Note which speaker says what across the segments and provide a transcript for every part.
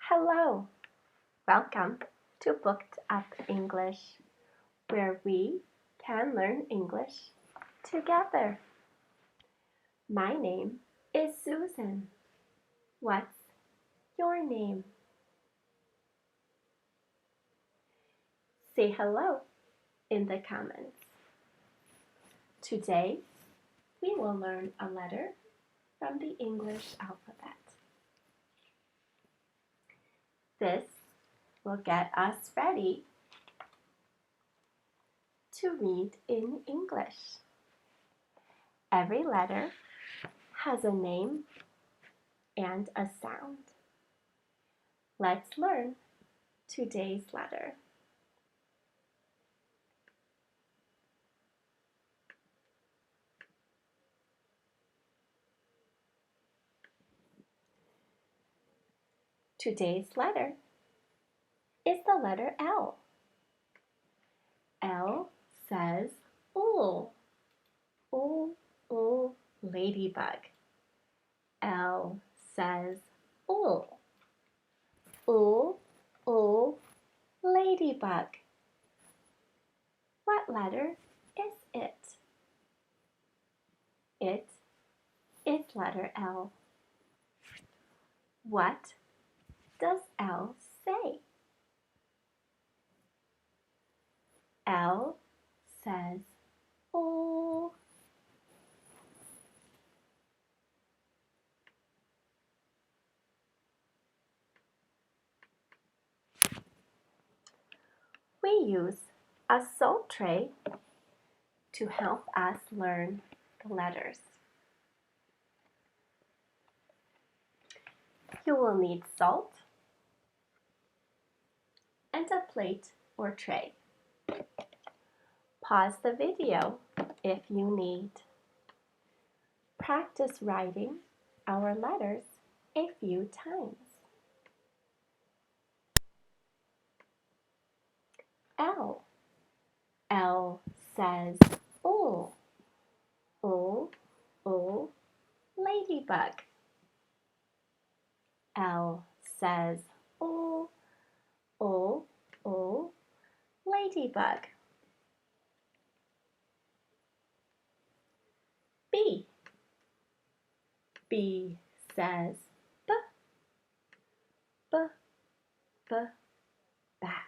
Speaker 1: Hello, welcome to Booked Up English, where we can learn English together. My name is Susan. What's your name? Say hello in the comments. Today, we will learn a letter from the English alphabet. This will get us ready to read in English. Every letter has a name and a sound. Let's learn today's letter. Today's letter is the letter L. L says ool. Ool, ool, ladybug. L says ool. Ool, ool, ladybug. What letter is it? It is letter L. What does L say? L says ool. We use a salt tray to help us learn the letters. You will need salt and a plate or tray. Pause the video if you need. Practice writing our letters a few times. L. L says ool. Ool, ool, ladybug. L says ool, ool, ool, ladybug. B. B says b, b, b, bat.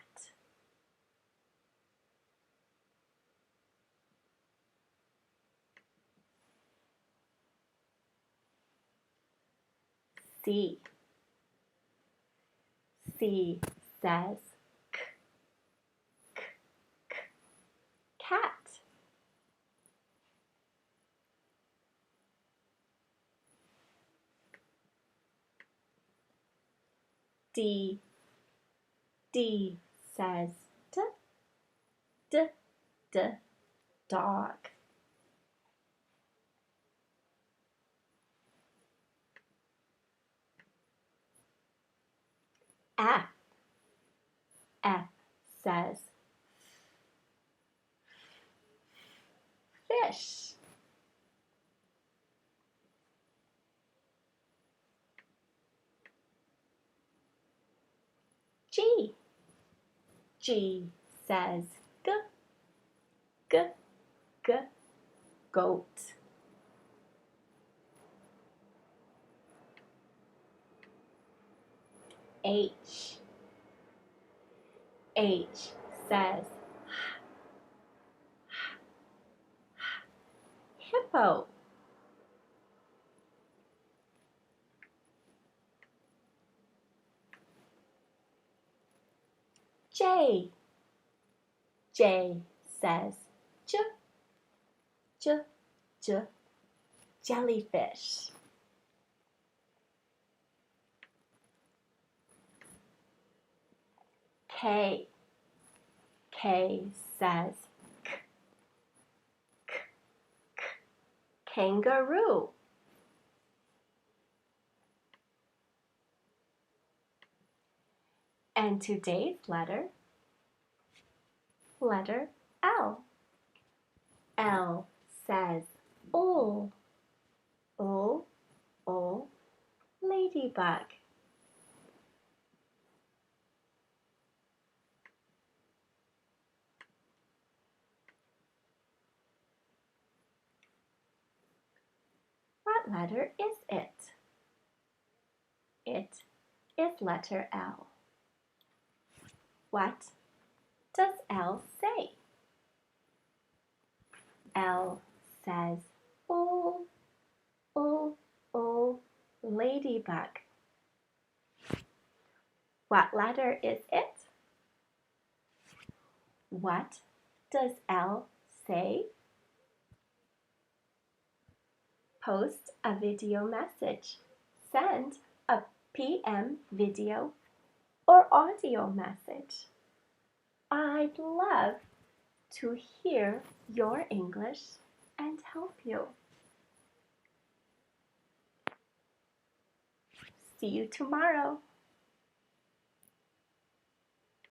Speaker 1: C. C says k, k, k, cat. D. D says d, d, d, dog. F. F says fish. G. G says g, g, g, goat. H. H says hippo. J. J says j, j, j, jellyfish. K. K says k, k, k, kangaroo. And today's letter L. L says ool. Ool, ool, ladybug. What letter is it? It is letter L. What does L say? L says, oh, oh, oh, ladybug. What letter is it? What does L say? Post a video message. Send a PM video or audio message. I'd love to hear your English and help you. See you tomorrow.